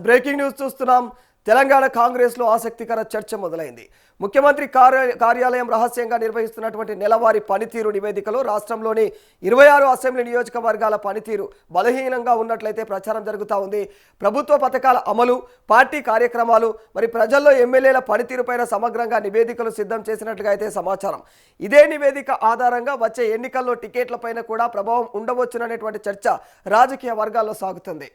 Breaking news చూస్తున్నాం. తెలంగాణ కాంగ్రెస్ లో ఆసక్తికర చర్చ మొదలైంది. ముఖ్యమంత్రి కార్యాలయం రహస్యంగా నిర్వహిస్తున్నటువంటి నెలవారీ పనితీరు నివేదికలో రాష్ట్రంలోని 26 అసెంబ్లీ నియోజకవర్గాల పనితీరు బలహీనంగా ఉన్నట్లయితే ప్రచారం జరుగుతూ ఉంది. ప్రభుత్వ పథకాల అమలు, పార్టీ కార్యక్రమాలు, మరి ప్రజల్లో ఎమ్మెల్యేల పనితీరుపైన సమగ్రంగా నివేదికలు సిద్ధం చేసినట్లుగా అయితే సమాచారం. ఇదే నివేదిక ఆధారంగా వచ్చే ఎన్నికల్లో టికెట్లపైన కూడా ప్రభావం ఉండవచ్చుననేటువంటి చర్చ రాజకీయ వర్గాల్లో సాగుతుంది.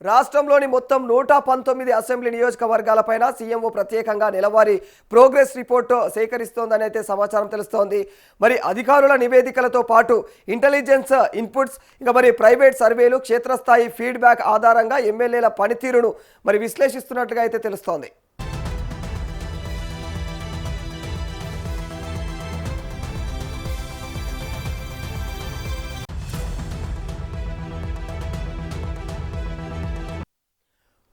రాష్ట్రంలోని మొత్తం 119 అసెంబ్లీ నియోజకవర్గాలపైన సీఎంఓ ప్రత్యేకంగా నెలవారీ ప్రోగ్రెస్ రిపోర్టు సేకరిస్తోందని అయితే సమాచారం తెలుస్తోంది. మరి అధికారుల నివేదికలతో పాటు ఇంటెలిజెన్స్ ఇన్పుట్స్, ఇంకా మరి ప్రైవేట్ సర్వేలు, క్షేత్రస్థాయి ఫీడ్బ్యాక్ ఆధారంగా ఎమ్మెల్యేల పనితీరును మరి విశ్లేషిస్తున్నట్టుగా అయితే తెలుస్తోంది.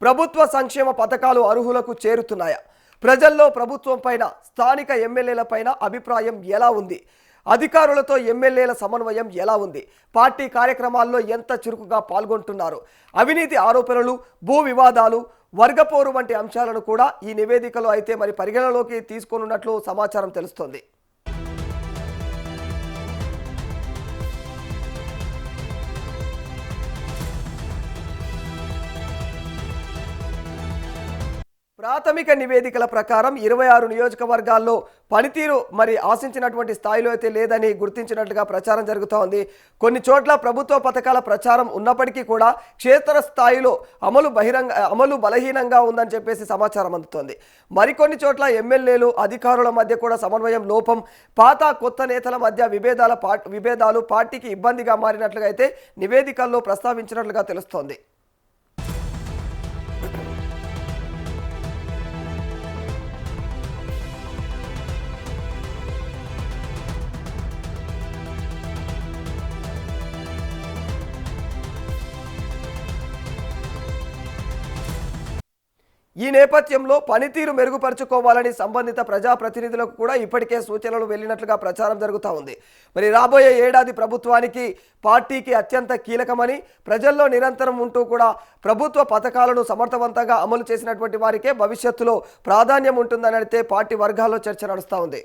ప్రభుత్వ సంక్షేమ పథకాలు అర్హులకు చేరుతున్నాయా? ప్రజల్లో ప్రభుత్వం పైన, స్థానిక ఎమ్మెల్యేల పైన అభిప్రాయం ఎలా ఉంది? అధికారులతో ఎమ్మెల్యేల సమన్వయం ఎలా ఉంది? పార్టీ కార్యక్రమాల్లో ఎంత చురుకుగా పాల్గొంటున్నారు? అవినీతి ఆరోపణలు, భూ వివాదాలు, వర్గపోరు వంటి అంశాలను కూడా ఈ నివేదికలో అయితే మరి పరిగణలోకి తీసుకోనున్నట్లు సమాచారం తెలుస్తోంది. ప్రాథమిక నివేదికల ప్రకారం 26 నియోజకవర్గాల్లో పనితీరు మరి ఆశించినటువంటి స్థాయిలో అయితే లేదని గుర్తించినట్లుగా ప్రచారం జరుగుతోంది. కొన్ని చోట్ల ప్రభుత్వ పథకాల ప్రచారం ఉన్నప్పటికీ కూడా క్షేత్రస్థాయిలో అమలు బలహీనంగా ఉందని చెప్పేసి సమాచారం అందుతోంది. మరికొన్ని చోట్ల ఎమ్మెల్యేలు, అధికారుల మధ్య కూడా సమన్వయం లోపం, పాత కొత్త నేతల మధ్య విభేదాలు పార్టీకి ఇబ్బందిగా మారినట్లుగా అయితే నివేదికల్లో ప్రస్తావించినట్లుగా తెలుస్తోంది. ఈ నేపథ్యంలో పనితీరు మెరుగుపరుచుకోవాలని సంబంధిత ప్రజాప్రతినిధులకు కూడా ఇప్పటికే సూచనలు వెళ్ళినట్లుగా ప్రచారం జరుగుతూ ఉంది. మరి రాబోయే ఏడాది ప్రభుత్వానికి, పార్టీకి అత్యంత కీలకమని, ప్రజల్లో నిరంతరం ఉంటూ కూడా ప్రభుత్వ పథకాలను సమర్థవంతంగా అమలు చేసినటువంటి వారికే భవిష్యత్తులో ప్రాధాన్యం ఉంటుందని అయితే పార్టీ వర్గాల్లో చర్చ నడుస్తూ ఉంది.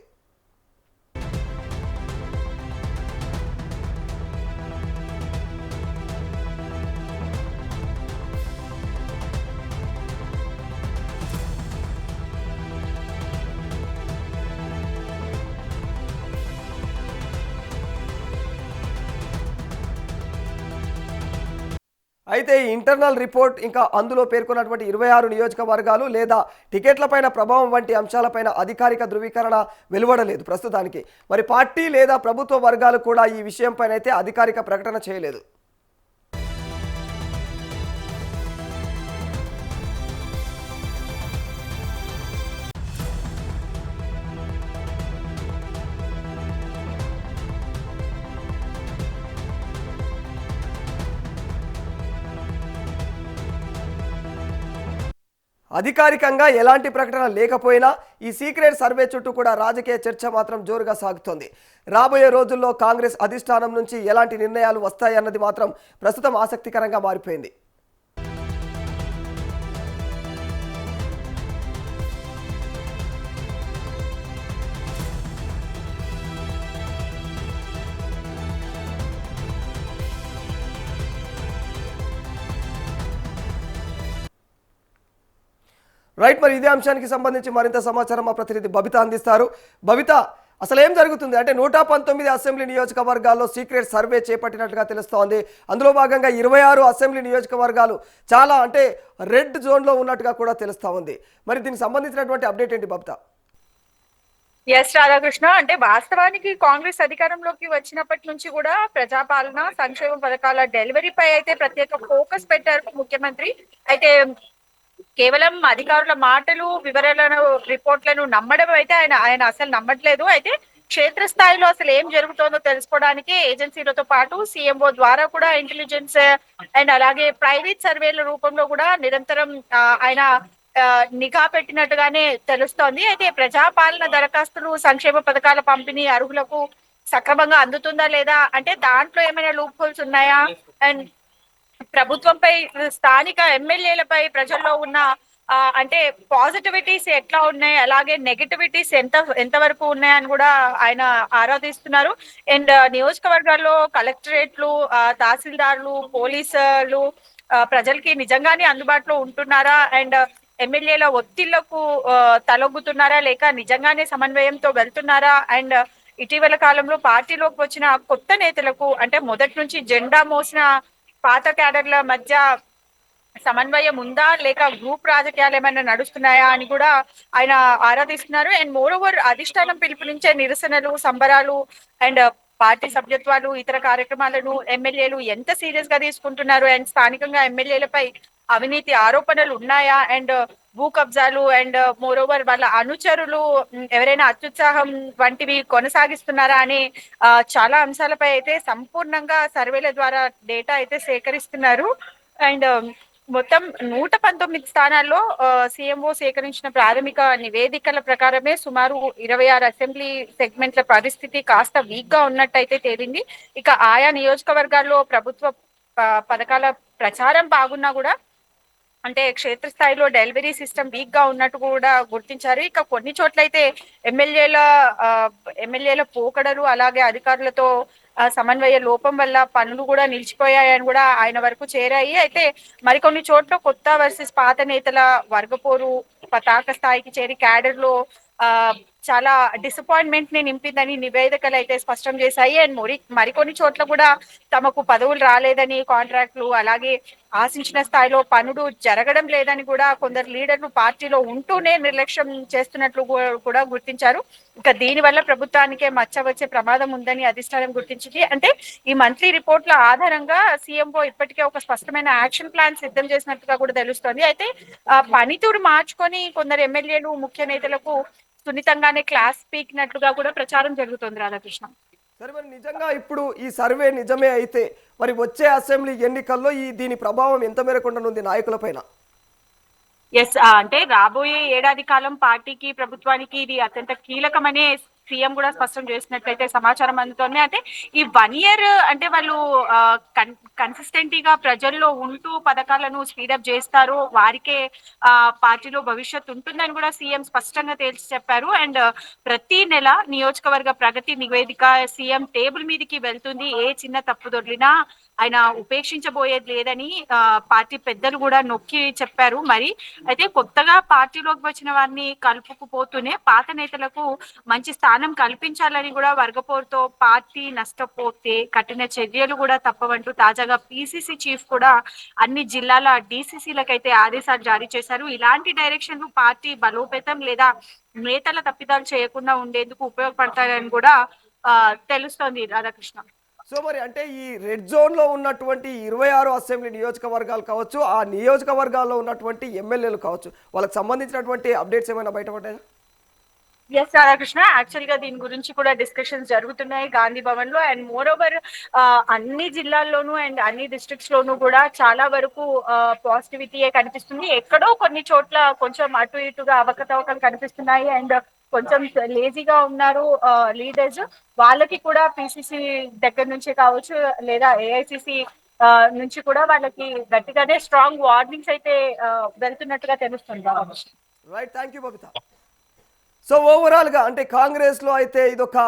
అయితే ఇంటర్నల్ రిపోర్ట్, ఇంకా అందులో పేర్కొన్నటువంటి 26 నియోజకవర్గాలు లేదా టికెట్లపైన ప్రభావం వంటి అంశాలపైన అధికారిక ధృవీకరణ వెలువడలేదు ప్రస్తుతానికి. మరి పార్టీ లేదా ప్రభుత్వ వర్గాలు కూడా ఈ విషయంపైన అయితే అధికారిక ప్రకటన చేయలేదు. అధికారికంగా ఎలాంటి ప్రకటన లేకపోయినా ఈ సీక్రెట్ సర్వే చుట్టూ కూడా రాజకీయ చర్చ మాత్రం జోరుగా సాగుతోంది. రాబోయే రోజుల్లో కాంగ్రెస్ అధిష్టానం నుంచి ఎలాంటి నిర్ణయాలు వస్తాయన్నది మాత్రం ప్రస్తుతం ఆసక్తికరంగా మారిపోయింది. రైట్, మరి ఇదే అంశానికి సంబంధించి మరింత సమాచారం మా ప్రతినిధి బబిత అందిస్తారు. బబిత, అసలు ఏం జరుగుతుంది? అంటే 119 అసెంబ్లీ నియోజకవర్గాల్లో సీక్రెట్ సర్వే చేపట్టినట్లుగా తెలుస్తోంది. అందులో భాగంగా 26 అసెంబ్లీ నియోజకవర్గాలు చాలా అంటే రెడ్ జోన్లో ఉన్నట్టుగా కూడా తెలుస్తూ ఉంది. మరి దీనికి సంబంధించినటువంటి అప్డేట్ ఏంటి బబిత? ఎస్ రాధాకృష్ణ, అంటే వాస్తవానికి కాంగ్రెస్ అధికారంలోకి వచ్చినప్పటి నుంచి కూడా ప్రజాపాలన, సంక్షేమ పథకాల డెలివరీపై అయితే ప్రత్యేక ఫోకస్ పెట్టారు ముఖ్యమంత్రి. అయితే కేవలం అధికారుల మాటలు, వివరాలను, రిపోర్ట్లను నమ్మడం అయితే ఆయన అసలు నమ్మట్లేదు. అయితే క్షేత్రస్థాయిలో అసలు ఏం జరుగుతుందో తెలుసుకోవడానికి ఏజెన్సీలతో పాటు సీఎంఓ ద్వారా కూడా ఇంటెలిజెన్స్ అండ్ అలాగే ప్రైవేట్ సర్వేల రూపంలో కూడా నిరంతరం ఆయన నిఘా పెట్టినట్టుగానే తెలుస్తోంది. అయితే ప్రజాపాలన దరఖాస్తులు, సంక్షేమ పథకాల పంపిణీ అర్హులకు సక్రమంగా అందుతుందా లేదా అంటే దాంట్లో ఏమైనా లూప్ హోల్స్ ఉన్నాయా అండ్ ప్రభుత్వంపై స్థానిక ఎమ్మెల్యేలపై ప్రజల్లో ఉన్న అంటే పాజిటివిటీస్ ఎట్లా ఉన్నాయి, అలాగే నెగటివిటీస్ ఎంతవరకు ఉన్నాయని కూడా ఆయన ఆరాధిస్తున్నారు. అండ్ నియోజకవర్గాల్లో కలెక్టరేట్లు, తహసీల్దార్లు, పోలీసులు ప్రజలకి నిజంగానే అందుబాటులో ఉంటున్నారా అండ్ ఎమ్మెల్యేల ఒత్తిళ్లకు తలొగ్గుతున్నారా లేక నిజంగానే సమన్వయంతో వెళ్తున్నారా అండ్ ఇటీవల కాలంలో పార్టీలోకి వచ్చిన కొత్త నేతలకు అంటే మొదటి నుంచి జెండా మోసిన పాత క్యాడర్ల మధ్య సమన్వయం ఉందా లేక గ్రూప్ రాజకీయాలు ఏమైనా నడుస్తున్నాయా అని కూడా ఆయన ఆరాధిస్తున్నారు. అండ్ మోర్ ఓవర్ అధిష్టానం పిలుపునిచ్చే నిరసనలు, సంబరాలు అండ్ పార్టీ సభ్యత్వాలు, ఇతర కార్యక్రమాలను ఎమ్మెల్యేలు ఎంత సీరియస్ గా తీసుకుంటున్నారు అండ్ స్థానికంగా ఎమ్మెల్యేలపై అవినీతి ఆరోపణలు ఉన్నాయా అండ్ భూ కబ్జాలు అండ్ మోర్ ఓవర్ వాళ్ళ అనుచరులు ఎవరైనా అత్యుత్సాహం వంటివి కొనసాగిస్తున్నారా అని చాలా అంశాలపై అయితే సంపూర్ణంగా సర్వేల ద్వారా డేటా అయితే సేకరిస్తున్నారు. అండ్ మొత్తం 119 స్థానాల్లో సీఎంఓ సేకరించిన ప్రాథమిక నివేదికల ప్రకారమే సుమారు 26 అసెంబ్లీ సెగ్మెంట్ల పరిస్థితి కాస్త వీక్ గా ఉన్నట్టయితే తేలింది. ఇక ఆయా నియోజకవర్గాల్లో ప్రభుత్వ పథకాల ప్రచారం బాగున్నా కూడా అంటే క్షేత్రస్థాయిలో డెలివరీ సిస్టమ్ వీక్ గా ఉన్నట్టు కూడా గుర్తించారు. ఇక కొన్ని చోట్లయితే ఎమ్మెల్యేల పోకడలు అలాగే అధికారులతో సమన్వయ లోపం వల్ల పనులు కూడా నిలిచిపోయాయని కూడా ఆయన వరకు చేరాయి. అయితే మరికొన్ని చోట్ల కొత్త వర్సెస్ పాత నేతల వర్గపోరు పతాక స్థాయికి చేరి క్యాడర్ లో చాలా డిసప్పాయింట్మెంట్ ని నింపిందని నివేదికలు అయితే స్పష్టం చేశాయి. అండ్ మరికొన్ని చోట్ల కూడా తమకు పదవులు రాలేదని, కాంట్రాక్టులు అలాగే ఆశించిన స్థాయిలో పనులు జరగడం లేదని కూడా కొందరు లీడర్లు పార్టీలో ఉంటూనే నిర్లక్ష్యం చేస్తున్నట్లు కూడా గుర్తించారు. ఇక దీని వల్ల ప్రభుత్వానికే మచ్చ వచ్చే ప్రమాదం ఉందని అధిష్టానం గుర్తించింది. అంటే ఈ మంత్లీ రిపోర్ట్ల ఆధారంగా సీఎంఓ ఇప్పటికే ఒక స్పష్టమైన యాక్షన్ ప్లాన్ సిద్ధం చేసినట్టుగా కూడా తెలుస్తోంది. అయితే పనితీరు మార్చుకొని కొందరు ఎమ్మెల్యేలు, ముఖ్య నేతలకు సున్నితంగానే క్లాస్ పీకినట్లుగా కూడా ప్రచారం జరుగుతోంది. రాధాకృష్ణ, సరే, మరి నిజంగా ఇప్పుడు ఈ సర్వే నిజమే అయితే మరి వచ్చే అసెంబ్లీ ఎన్నికల్లో దీని ప్రభావం ఎంత మేరకు ఉండనుంది నాయకులపైన? ఎస్, అంటే రాబోయే ఏడాది కాలం పార్టీకి, ప్రభుత్వానికి ఇది అత్యంత కీలకమనే సీఎం కూడా స్పష్టం చేసినట్లయితే సమాచారం అందుతోంది. అంటే ఈ 1 year అంటే వాళ్ళు కన్సిస్టెంట్గా ప్రజల్లో ఉంటూ పథకాలను స్పీడప్ చేస్తారు, వారికే పార్టీలో భవిష్యత్తు ఉంటుందని కూడా సీఎం స్పష్టంగా తేల్చి చెప్పారు. అండ్ ప్రతి నెల నియోజకవర్గ ప్రగతి నివేదిక సీఎం టేబుల్ మీదకి వెళ్తుంది. ఏ చిన్న తప్పు దొర్లినా ఆయన ఉపేక్షించబోయేది లేదని పార్టీ పెద్దలు కూడా నొక్కి చెప్పారు. మరి అయితే కొత్తగా పార్టీలోకి వచ్చిన వారిని కలుపుకుపోతూనే పాత నేతలకు మంచి స్థానం కల్పించాలని కూడా వర్గపోరుతో పార్టీ నష్టపోతే కఠిన చర్యలు కూడా తప్పవంటూ తాజాగా పీసీసీ చీఫ్ కూడా అన్ని జిల్లాల డీసీసీలకైతే ఆదేశాలు జారీ చేశారు. ఇలాంటి డైరెక్షన్లు పార్టీ బలోపేతం లేదా నేతల తప్పిదాలు చేయకుండా ఉండేందుకు ఉపయోగపడతాయని కూడా తెలుస్తోంది. రాధాకృష్ణ, సో మరి అంటే ఈ రెడ్ జోన్లో ఉన్నటువంటి 26 అసెంబ్లీ నియోజకవర్గాలు కావచ్చు, ఆ నియోజకవర్గాల్లో ఉన్నటువంటి ఎమ్మెల్యేలు కావచ్చు, వాళ్ళకి సంబంధించినటువంటి అప్డేట్స్ ఏమైనా బయటపడ్డాయా? ఎస్ రాధాకృష్ణ, యాక్చువల్ గా దీని గురించి కూడా డిస్కషన్స్ జరుగుతున్నాయి గాంధీ భవన్ లో. అండ్ మోర్ ఓవర్ అన్ని జిల్లాల్లోనూ అండ్ అన్ని డిస్ట్రిక్ట్స్ లోనూ కూడా చాలా వరకు పాజిటివిటీయే కనిపిస్తుంది. ఎక్కడో కొన్ని చోట్ల కొంచెం అటు ఇటుగా అవకతవకలు కనిపిస్తున్నాయి అండ్ కొంచెం లేజీగా ఉన్నారు లీడర్స్. వాళ్ళకి కూడా పిసిసి దగ్గర నుంచి కావచ్చు లేదా ఏఐసిసి నుంచి కూడా వాళ్ళకి గట్టిగానే స్ట్రాంగ్ వార్నింగ్స్ అయితే వెళ్తున్నట్టుగా తెలుస్తుంది. Right, thank you Babita. So ఓవరాల్గా అంటే కాంగ్రెస్లో అయితే ఇదొక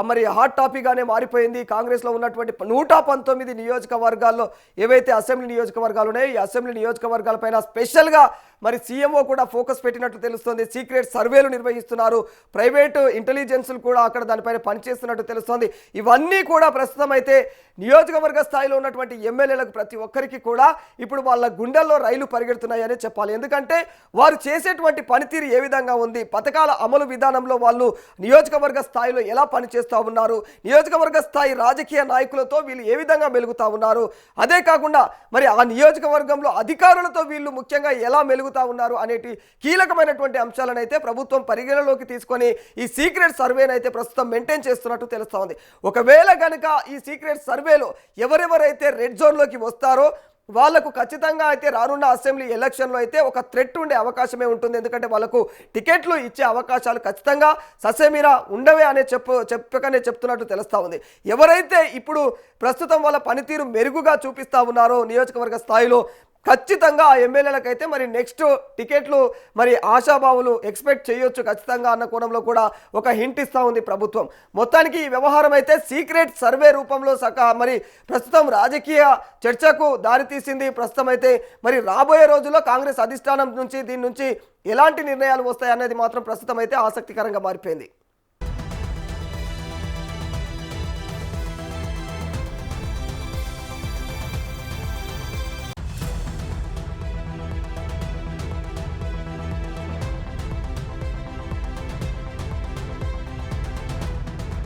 మరి హాట్ టాపిక్గానే మారిపోయింది. కాంగ్రెస్లో ఉన్నటువంటి 119 నియోజకవర్గాల్లో ఏవైతే అసెంబ్లీ నియోజకవర్గాలు ఉన్నాయో ఈ అసెంబ్లీ నియోజకవర్గాలపైన స్పెషల్గా మరి సీఎంఓ కూడా ఫోకస్ పెట్టినట్టు తెలుస్తోంది. సీక్రెట్ సర్వేలు నిర్వహిస్తున్నారు, ప్రైవేటు ఇంటెలిజెన్స్లు కూడా అక్కడ దానిపైన పనిచేస్తున్నట్టు తెలుస్తోంది. ఇవన్నీ కూడా ప్రస్తుతం అయితే నియోజకవర్గ స్థాయిలో ఉన్నటువంటి ఎమ్మెల్యేలకు ప్రతి ఒక్కరికి కూడా ఇప్పుడు వాళ్ళ గుండెల్లో రైలు పరిగెడుతున్నాయని చెప్పాలి. ఎందుకంటే వారు చేసేటువంటి పనితీరు ఏ విధంగా ఉంది, పథకాల అమలు విధానంలో వాళ్ళు నియోజకవర్గ స్థాయిలో ఎలా పనిచేస్తూ ఉన్నారు, నియోజకవర్గ స్థాయి రాజకీయ నాయకులతో వీళ్ళు ఏ విధంగా మెలుగుతా ఉన్నారు, అదే కాకుండా మరి ఆ నియోజకవర్గంలో అధికారులతో వీళ్ళు ముఖ్యంగా ఎలా మెలుగుతా ఉన్నారు అనేటి కీలకమైనటువంటి అంశాలను అయితే ప్రభుత్వం పరిగణలోకి తీసుకొని ఈ సీక్రెట్ సర్వేని అయితే ప్రస్తుతం మెయింటైన్ చేస్తున్నట్టు తెలుస్తూ ఉంది. ఒకవేళ కనుక ఈ సీక్రెట్ సర్వేలో ఎవరెవరైతే రెడ్ జోన్లోకి వస్తారో వాళ్ళకు ఖచ్చితంగా అయితే రానున్న అసెంబ్లీ ఎలక్షన్లో అయితే ఒక థ్రెట్ ఉండే అవకాశమే ఉంటుంది. ఎందుకంటే వాళ్ళకు టికెట్లు ఇచ్చే అవకాశాలు ఖచ్చితంగా ససేమిరా ఉండవే అనే చెప్పకనే చెప్తున్నట్టు తెలుస్తూ ఉంది. ఎవరైతే ఇప్పుడు ప్రస్తుతం వాళ్ళ పనితీరు మెరుగుగా చూపిస్తూ ఉన్నారో నియోజకవర్గ స్థాయిలో ఖచ్చితంగా ఆ ఎమ్మెల్యేలకైతే మరి నెక్స్ట్ టికెట్లు మరి ఆశాభావులు ఎక్స్పెక్ట్ చేయొచ్చు ఖచ్చితంగా అన్న కోణంలో కూడా ఒక హింట్ ఇస్తూ ఉంది ప్రభుత్వం. మొత్తానికి ఈ వ్యవహారం అయితే సీక్రెట్ సర్వే రూపంలో మరి ప్రస్తుతం రాజకీయ చర్చకు దారితీసింది. ప్రస్తుతం అయితే మరి రాబోయే రోజుల్లో కాంగ్రెస్ అధిష్టానం నుంచి దీని నుంచి ఎలాంటి నిర్ణయాలు వస్తాయనేది మాత్రం ప్రస్తుతం అయితే ఆసక్తికరంగా మారిపోయింది.